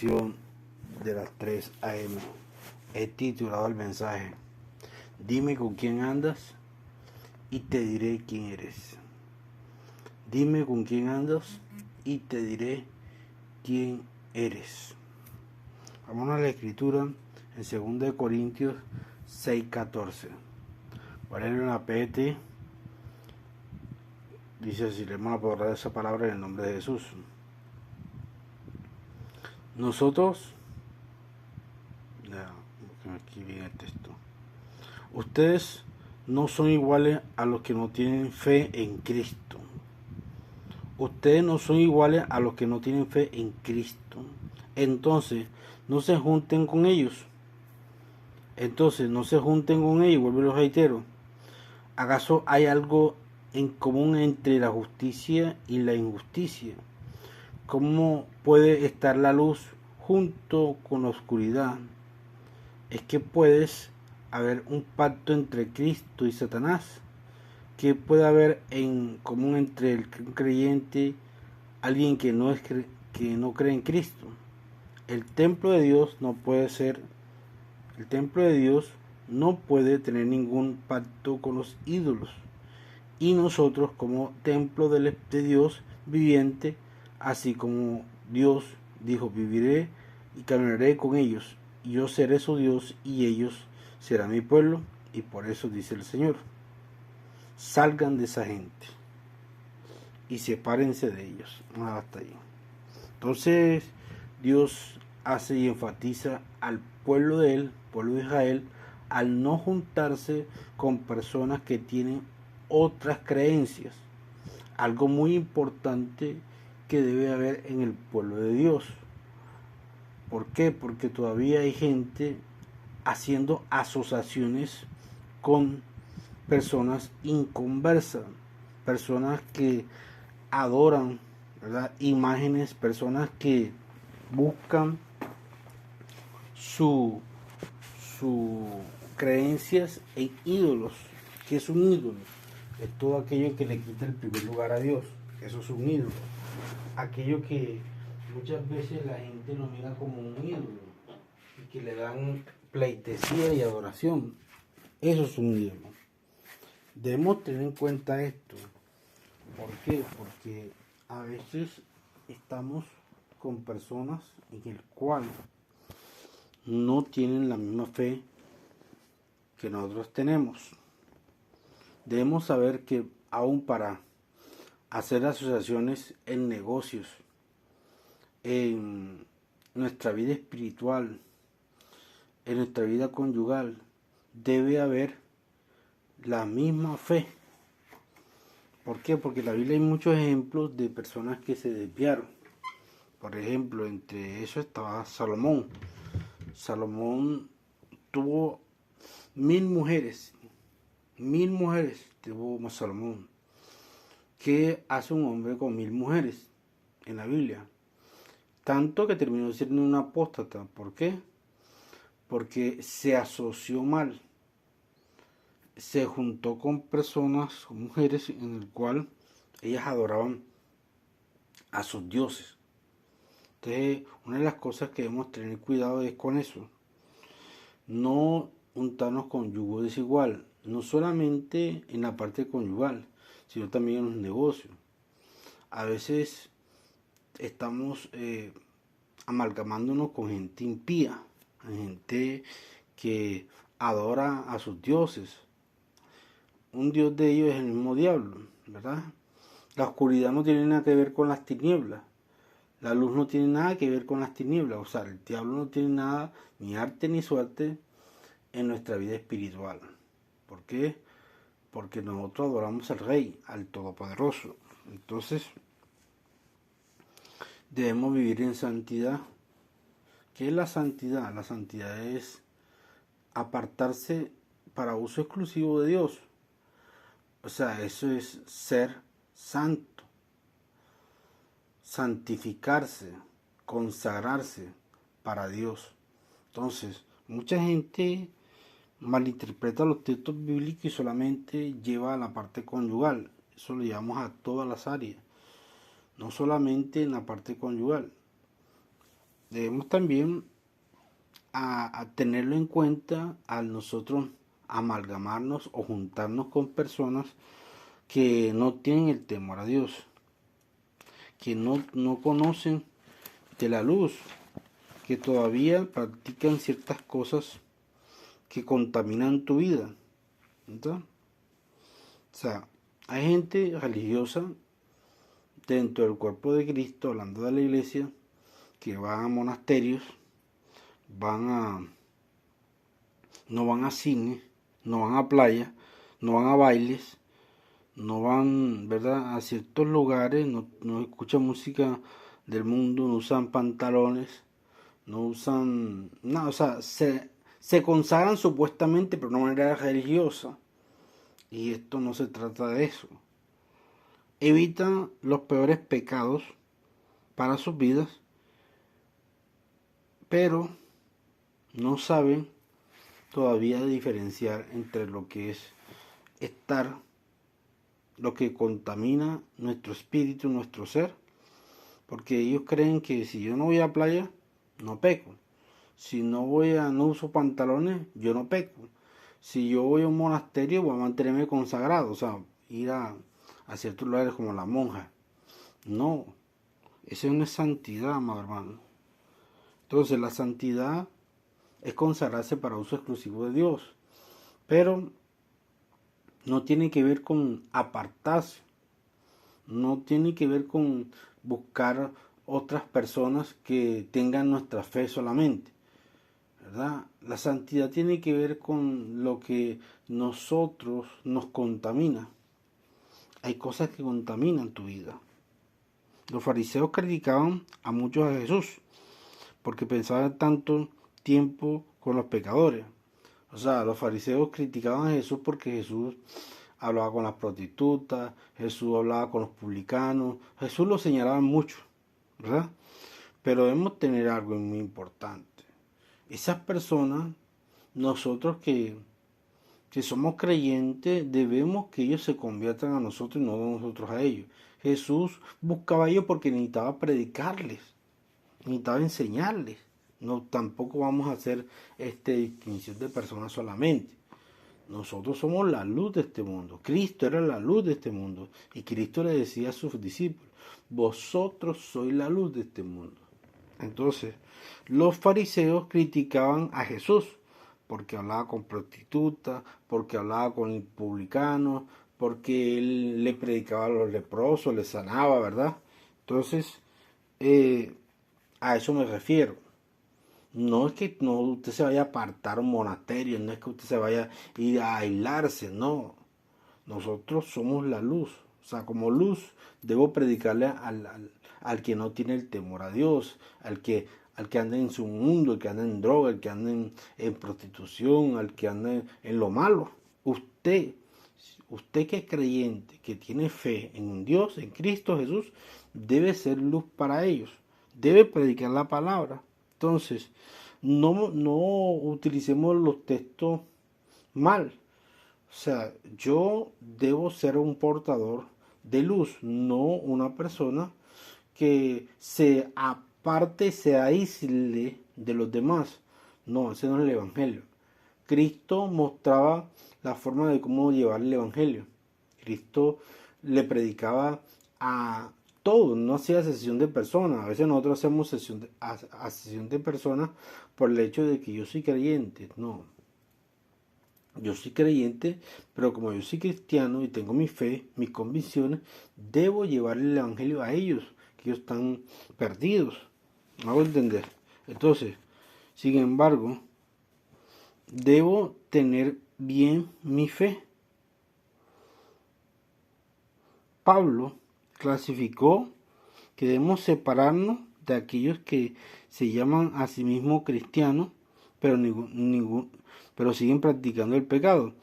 Oración de las 3 a.m. He titulado el mensaje: Dime con quién andas y te diré quién eres. Dime con quién andas y te diré quién eres. Vamos a la escritura en 2 Corintios 6:14. Voy a leer una PT. Dice así, leemos la palabra de esa palabra en el nombre de Jesús. Nosotros, aquí viene el texto. Ustedes no son iguales a los que no tienen fe en Cristo. Ustedes no son iguales a los que no tienen fe en Cristo. Entonces, no se junten con ellos. Vuelvo y los reitero. ¿Acaso hay algo en común entre la justicia y la injusticia? ¿Cómo puede estar la luz junto con la oscuridad? ¿Es que puedes haber un pacto entre Cristo y Satanás? ¿Qué puede haber en común entre el creyente, alguien que no cree en Cristo? El templo de Dios no puede tener ningún pacto con los ídolos. Y nosotros, como templo de Dios viviente, así como Dios dijo, viviré y caminaré con ellos, y yo seré su Dios y ellos serán mi pueblo. Y por eso dice el Señor: salgan de esa gente y sepárense de ellos. Hasta ahí. Entonces Dios hace y enfatiza al pueblo de él, pueblo de Israel, al no juntarse con personas que tienen otras creencias. Algo muy importante que debe haber en el pueblo de Dios. ¿Por qué? Porque todavía hay gente haciendo asociaciones con personas inconversas, personas que adoran, ¿verdad?, imágenes, personas que buscan sus creencias en ídolos. ¿Qué es un ídolo? Es todo aquello que le quita el primer lugar a Dios. Eso es un ídolo. Aquello que muchas veces la gente lo mira como un ídolo y que le dan pleitesía y adoración. Eso es un ídolo. Debemos tener en cuenta esto. ¿Por qué? Porque a veces estamos con personas en el cual no tienen la misma fe que nosotros tenemos. Debemos saber que aún para hacer asociaciones en negocios, en nuestra vida espiritual, en nuestra vida conyugal, debe haber la misma fe. ¿Por qué? Porque en la Biblia hay muchos ejemplos de personas que se desviaron. Por ejemplo, entre eso estaba Salomón. Salomón tuvo 1000 mujeres. 1000 mujeres tuvo Salomón. ¿Qué hace un hombre con 1000 mujeres en la Biblia? Tanto que terminó siendo un apóstata. ¿Por qué? Porque se asoció mal. Se juntó con personas, con mujeres, en el cual ellas adoraban a sus dioses. Entonces, una de las cosas que debemos tener cuidado es con eso. No juntarnos con yugo desigual. No solamente en la parte conyugal, sino también en los negocios. A veces estamos amalgamándonos con gente impía, gente que adora a sus dioses. Un dios de ellos es el mismo diablo, ¿verdad? La oscuridad no tiene nada que ver con las tinieblas. La luz no tiene nada que ver con las tinieblas. O sea, el diablo no tiene nada, ni arte ni suerte, en nuestra vida espiritual. ¿Por qué? Porque nosotros adoramos al Rey, al Todopoderoso. Entonces, debemos vivir en santidad. ¿Qué es la santidad? La santidad es apartarse para uso exclusivo de Dios. O sea, eso es ser santo, santificarse, consagrarse para Dios. Entonces, mucha gente malinterpreta los textos bíblicos y solamente lleva a la parte conyugal. Eso lo llevamos a todas las áreas, no solamente en la parte conyugal. debemos también a tenerlo en cuenta al nosotros amalgamarnos o juntarnos con personas que no tienen el temor a Dios, que no conocen de la luz, que todavía practican ciertas cosas que contaminan tu vida. ¿Verdad? O sea, hay gente religiosa dentro del cuerpo de Cristo, hablando de la iglesia, que van a monasterios, van a no van a cine, no van a playa, no van a bailes, no van, ¿verdad?, a ciertos lugares, no escuchan música del mundo, no usan pantalones, no usan nada, o sea, se consagran supuestamente pero de una manera religiosa. Y esto no se trata de eso. Evitan los peores pecados para sus vidas, pero no saben todavía diferenciar entre lo que es estar, lo que contamina nuestro espíritu, nuestro ser, porque ellos creen que si yo no voy a playa, no peco. Si no no uso pantalones, yo no peco. Si yo voy a un monasterio, voy a mantenerme consagrado, o sea, ir a ciertos lugares como la monja. No, eso no es santidad, amado hermano. Entonces, la santidad es consagrarse para uso exclusivo de Dios, pero no tiene que ver con apartarse, no tiene que ver con buscar otras personas que tengan nuestra fe solamente, ¿verdad? La santidad tiene que ver con lo que nosotros nos contamina. Hay cosas que contaminan tu vida. Los fariseos criticaban a muchos a Jesús porque pensaban tanto tiempo con los pecadores. O sea, los fariseos criticaban a Jesús porque Jesús hablaba con las prostitutas, Jesús hablaba con los publicanos, Jesús lo señalaba mucho, ¿verdad? Pero debemos tener algo muy importante. Esas personas, nosotros que somos creyentes, debemos que ellos se conviertan a nosotros y no nosotros a ellos. Jesús buscaba a ellos porque necesitaba predicarles, necesitaba enseñarles. No, tampoco vamos a hacer distinción de personas solamente. Nosotros somos la luz de este mundo. Cristo era la luz de este mundo. Y Cristo le decía a sus discípulos, vosotros sois la luz de este mundo. Entonces, los fariseos criticaban a Jesús porque hablaba con prostitutas, porque hablaba con publicanos, porque él le predicaba a los leprosos, les sanaba, ¿verdad? Entonces, a eso me refiero. No es que no, usted se vaya a apartar a un monasterio, no es que usted se vaya a ir a aislarse, no. Nosotros somos la luz. O sea, como luz debo predicarle al que no tiene el temor a Dios, al que anda en su mundo, el que anda en droga, el que anda en prostitución, al que anda en lo malo. Usted que es creyente, que tiene fe en un Dios, en Cristo Jesús, debe ser luz para ellos. Debe predicar la palabra. Entonces, no utilicemos los textos mal. O sea, yo debo ser un portador de luz, no una persona que se aparte, se aísle de los demás. No, ese no es el Evangelio. Cristo mostraba la forma de cómo llevar el Evangelio. Cristo le predicaba a todos, no hacía sesión de personas. A veces nosotros hacemos sesión de personas por el hecho de que yo soy creyente. No, yo soy creyente, pero como yo soy cristiano y tengo mi fe, mis convicciones, debo llevar el Evangelio a ellos, que ellos están perdidos. ¿Me hago entender? Entonces, sin embargo, debo tener bien mi fe. Pablo clasificó que debemos separarnos de aquellos que se llaman a sí mismos cristianos, pero siguen practicando el pecado.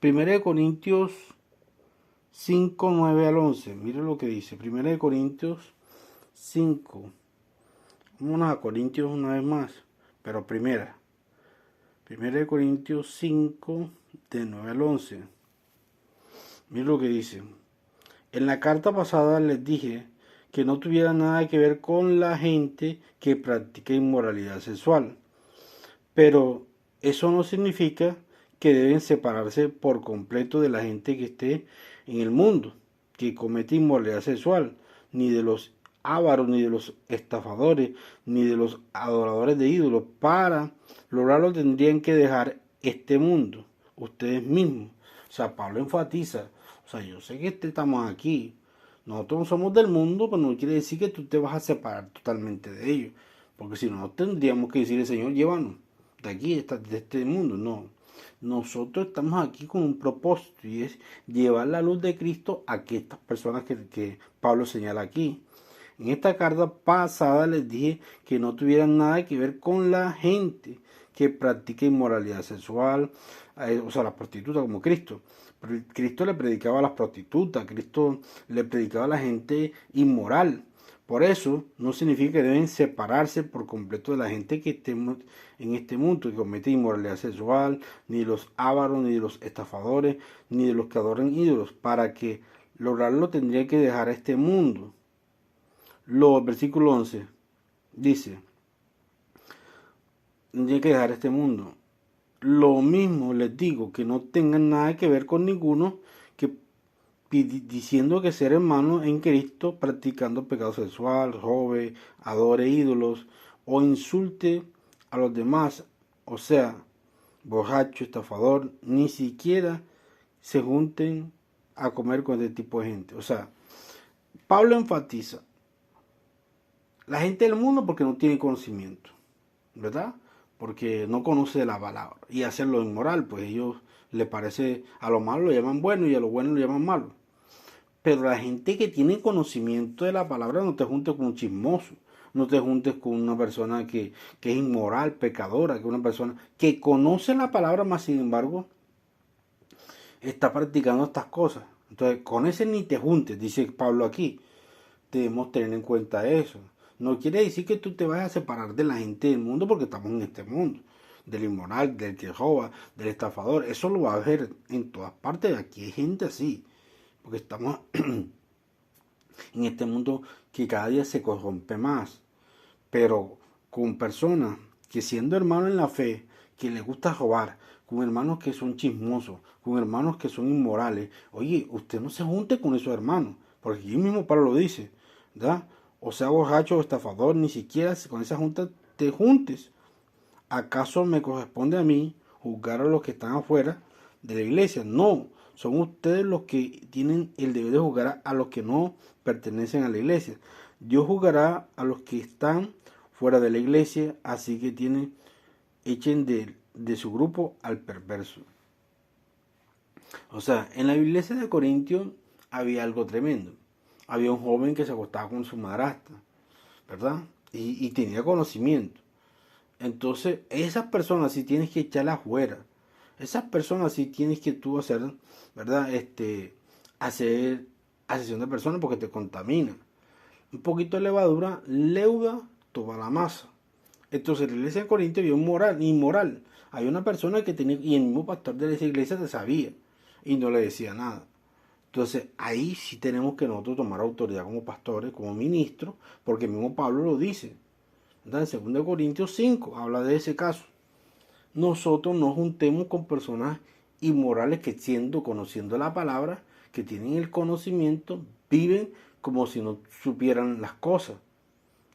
1 Corintios 5, 9 al 11. Mire lo que dice. 1 Corintios 5. Vámonos a Corintios una vez más, pero primera. 1 Corintios 5, de 9 al 11. Mire lo que dice. En la carta pasada les dije que no tuviera nada que ver con la gente que practica inmoralidad sexual. Pero eso no significa que deben separarse por completo de la gente que esté en el mundo, que comete inmoralidad sexual, ni de los ávaros, ni de los estafadores, ni de los adoradores de ídolos. Para lograrlo tendrían que dejar este mundo, ustedes mismos. O sea, Pablo enfatiza, o sea, yo sé que estamos aquí, nosotros no somos del mundo, pero no quiere decir que tú te vas a separar totalmente de ellos, porque si no tendríamos que decirle, Señor, llévanos de aquí, de este mundo. No, nosotros estamos aquí con un propósito y es llevar la luz de Cristo a estas personas que Pablo señala aquí. En esta carta pasada les dije que no tuvieran nada que ver con la gente que practica inmoralidad sexual, o sea, las prostitutas como Cristo. Cristo le predicaba a las prostitutas, Cristo le predicaba a la gente inmoral. Por eso no significa que deben separarse por completo de la gente que estemos en este mundo, que comete inmoralidad sexual, ni de los ávaros, ni de los estafadores, ni de los que adoran ídolos. Para que lograrlo tendría que dejar este mundo. Versículo 11 dice, tendría que dejar este mundo. Lo mismo les digo, que no tengan nada que ver con ninguno que diciendo que ser hermano en Cristo, practicando pecado sexual, robe, adore ídolos o insulte a los demás, o sea, borracho, estafador, ni siquiera se junten a comer con este tipo de gente. O sea, Pablo enfatiza la gente del mundo porque no tiene conocimiento, ¿verdad? Porque no conoce la palabra y hacerlo inmoral, pues ellos le parece, a lo malo lo llaman bueno y a lo bueno lo llaman malo. Pero la gente que tiene conocimiento de la palabra, no te juntes con un chismoso, no te juntes con una persona que es inmoral, pecadora, que una persona que conoce la palabra, más sin embargo está practicando estas cosas. Entonces, con ese ni te juntes, dice Pablo aquí. Debemos tener en cuenta eso. No quiere decir que tú te vayas a separar de la gente del mundo porque estamos en este mundo. Del inmoral, del que roba, del estafador. Eso lo va a ver en todas partes. Aquí hay gente así. Porque estamos en este mundo que cada día se corrompe más. Pero con personas que siendo hermanos en la fe, que les gusta robar, con hermanos que son chismosos, con hermanos que son inmorales. Oye, usted no se junte con esos hermanos. Porque aquí mismo Pablo lo dice, ¿verdad? O sea, borracho o estafador, ni siquiera con esa junta te juntes. ¿Acaso me corresponde a mí juzgar a los que están afuera de la iglesia? No, son ustedes los que tienen el deber de juzgar a los que no pertenecen a la iglesia. Dios juzgará a los que están fuera de la iglesia, así que echen de su grupo al perverso. O sea, en la iglesia de Corintios había algo tremendo. Había un joven que se acostaba con su madrastra, ¿verdad? Y tenía conocimiento. Entonces, esas personas sí tienes que echarlas fuera. Esas personas sí tienes que tú hacer, ¿verdad? Hacer asesión de personas porque te contamina. Un poquito de levadura leuda toda la masa. Entonces, en la iglesia de Corintios había un inmoral. Hay una persona que tenía, y el mismo pastor de esa iglesia te sabía y no le decía nada. Entonces, ahí sí tenemos que nosotros tomar autoridad como pastores, como ministros, porque el mismo Pablo lo dice. ¿Verdad? En 2 Corintios 5 habla de ese caso. Nosotros nos juntemos con personas inmorales que conociendo la palabra, que tienen el conocimiento, viven como si no supieran las cosas.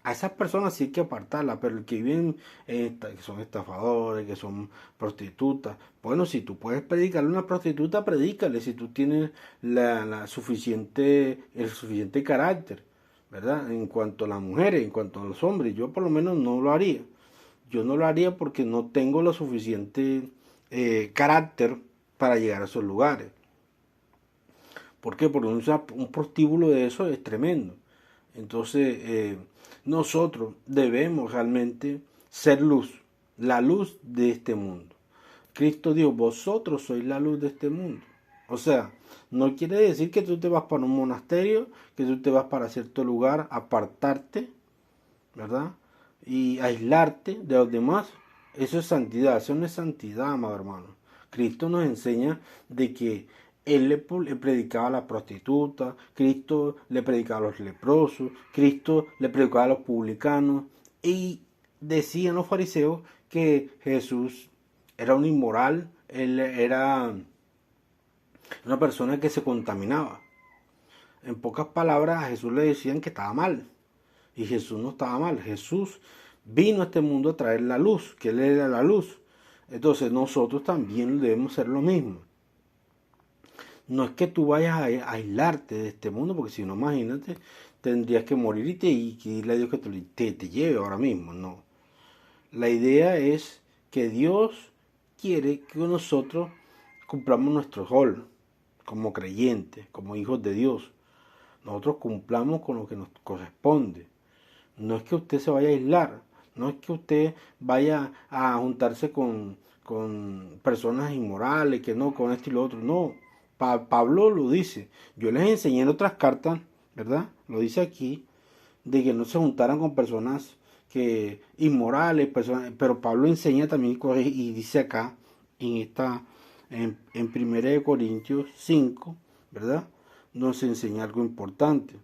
A esas personas sí hay que apartarlas, pero el que viven, que son estafadores, que son prostitutas, bueno, si tú puedes predicarle a una prostituta, predícale, si tú tienes el suficiente carácter, ¿verdad? En cuanto a las mujeres, en cuanto a los hombres, yo por lo menos no lo haría. Yo no lo haría porque no tengo lo suficiente carácter para llegar a esos lugares. ¿Por qué? Porque un prostíbulo de eso es tremendo. Entonces, nosotros debemos realmente ser luz, la luz de este mundo. Cristo dijo, vosotros sois la luz de este mundo. O sea, no quiere decir que tú te vas para un monasterio, que tú te vas para cierto lugar, apartarte, ¿verdad? Y aislarte de los demás. Eso es santidad, eso no es santidad, amado hermano. Cristo nos enseña de que Él le predicaba a las prostitutas, Cristo le predicaba a los leprosos, Cristo le predicaba a los publicanos, y decían los fariseos que Jesús era un inmoral, él era una persona que se contaminaba. En pocas palabras, a Jesús le decían que estaba mal. Y Jesús no estaba mal. Jesús vino a este mundo a traer la luz, que Él era la luz. Entonces nosotros también debemos ser lo mismo. No es que tú vayas a aislarte de este mundo, porque si no, imagínate, tendrías que morir y pedirle a Dios que te lleve ahora mismo. No. La idea es que Dios quiere que nosotros cumplamos nuestro rol como creyentes, como hijos de Dios. Nosotros cumplamos con lo que nos corresponde. No es que usted se vaya a aislar, no es que usted vaya a juntarse con personas inmorales, que no, con esto y lo otro. No, Pablo lo dice. Yo les enseñé en otras cartas, ¿verdad? Lo dice aquí, de que no se juntaran con personas que inmorales, personas, pero Pablo enseña también y dice acá, en 1 Corintios 5, ¿verdad? Nos enseña algo importante.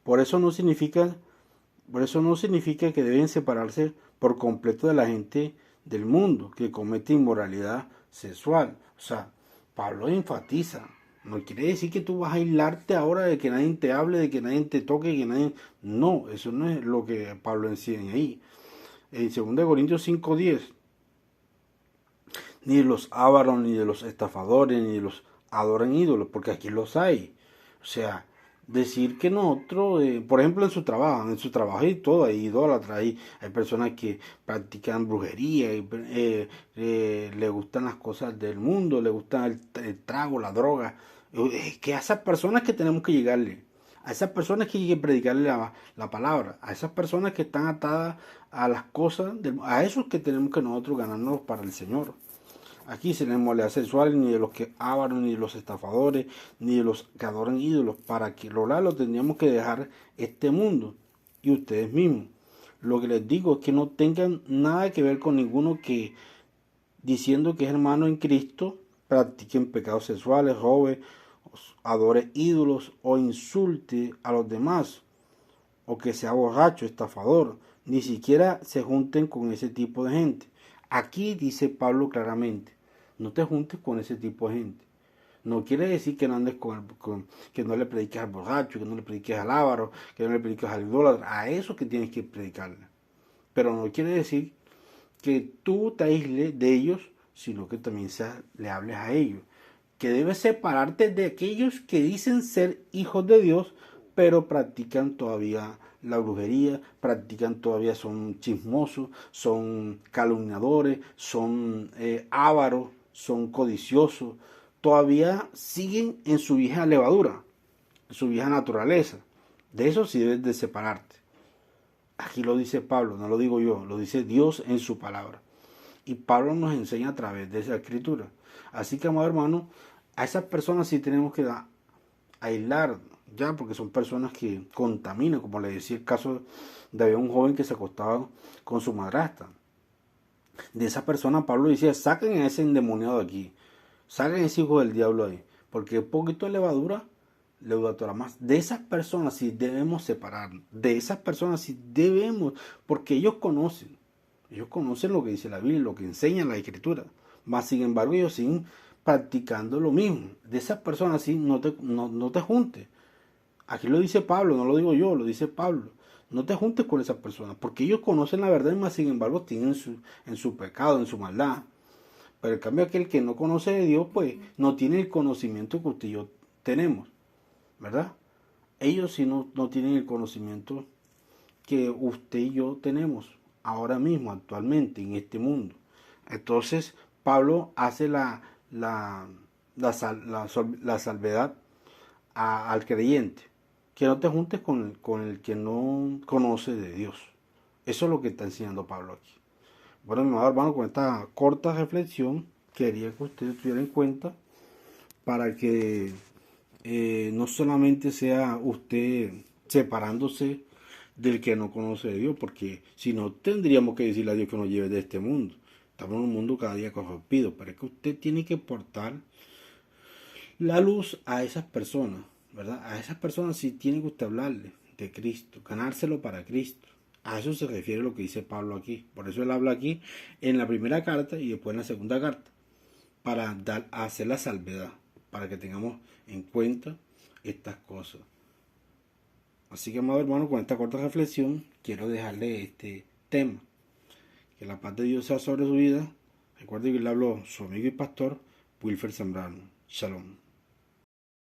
Por eso no significa que deben separarse por completo de la gente del mundo que comete inmoralidad sexual. O sea, Pablo enfatiza. No quiere decir que tú vas a aislarte ahora de que nadie te hable, de que nadie te toque, que nadie... No, eso no es lo que Pablo enseña ahí. En 2 Corintios 5:10, ni de los ávaros, ni de los estafadores, ni de los adoran ídolos, porque aquí los hay. O sea, decir que nosotros, por ejemplo, en su trabajo y todo, hay idólatras, hay personas que practican brujería, y, le gustan las cosas del mundo, le gustan el trago, la droga. Es que a esas personas que tenemos que llegarle, a esas personas que hay que predicarle la palabra, a esas personas que están atadas a las cosas, a esos que tenemos que nosotros ganarnos para el Señor. Aquí se les molesta sexual, ni de los que ávaron, ni de los estafadores, ni de los que adoran ídolos. Para que lograrlo tendríamos que dejar este mundo y ustedes mismos. Lo que les digo es que no tengan nada que ver con ninguno que, diciendo que es hermano en Cristo, practiquen pecados sexuales, robe, adore ídolos o insulte a los demás, o que sea borracho, estafador. Ni siquiera se junten con ese tipo de gente. Aquí dice Pablo claramente, no te juntes con ese tipo de gente. No quiere decir que no andes que no le prediques al borracho, que no le prediques al avaro, que no le prediques al idólatra. A eso que tienes que predicarle. Pero no quiere decir que tú te aísles de ellos, sino que también le hables a ellos. Que debes separarte de aquellos que dicen ser hijos de Dios, pero practican todavía la brujería, practican todavía, son chismosos, son calumniadores, son ávaros, son codiciosos, todavía siguen en su vieja levadura, en su vieja naturaleza. De eso sí debes de separarte. Aquí lo dice Pablo, no lo digo yo, lo dice Dios en su palabra. Y Pablo nos enseña a través de esa escritura. Así que, amado hermano, a esas personas sí tenemos que aislar, ya, porque son personas que contaminan, como le decía el caso de había un joven que se acostaba con su madrastra. De esa persona Pablo decía, saquen a ese endemoniado de aquí, saquen a ese hijo del diablo ahí, porque un poquito de levadura leudatora más. De esas personas sí debemos separarnos, de esas personas sí debemos, porque ellos conocen lo que dice la Biblia, lo que enseña la Escritura, más sin embargo ellos siguen practicando lo mismo. De esas personas sí no te juntes. Aquí lo dice Pablo, no lo digo yo, lo dice Pablo. No te juntes con esas personas, porque ellos conocen la verdad y más sin embargo tienen en su pecado, en su maldad. Pero en cambio aquel que no conoce de Dios, pues no tiene el conocimiento que usted y yo tenemos, ¿verdad? Ellos sí no tienen el conocimiento que usted y yo tenemos ahora mismo, actualmente, en este mundo. Entonces, Pablo hace la salvedad al creyente, que no te juntes con el que no conoce de Dios. Eso es lo que está enseñando Pablo aquí. Bueno, mi amado hermano, con esta corta reflexión, quería que usted tuviera en cuenta para que no solamente sea usted separándose del que no conoce de Dios, porque si no tendríamos que decirle a Dios que nos lleve de este mundo. Estamos en un mundo cada día corrompido, pero es que usted tiene que portar la luz a esas personas, ¿verdad? A esas personas sí tiene que usted hablarle de Cristo, ganárselo para Cristo. A eso se refiere lo que dice Pablo aquí. Por eso él habla aquí en la primera carta y después en la segunda carta, para hacer la salvedad, para que tengamos en cuenta estas cosas. Así que, amado hermano, con esta corta reflexión, quiero dejarle este tema. Que la paz de Dios sea sobre su vida. Recuerde que le habló su amigo y pastor, Wilfer Zambrano. Shalom.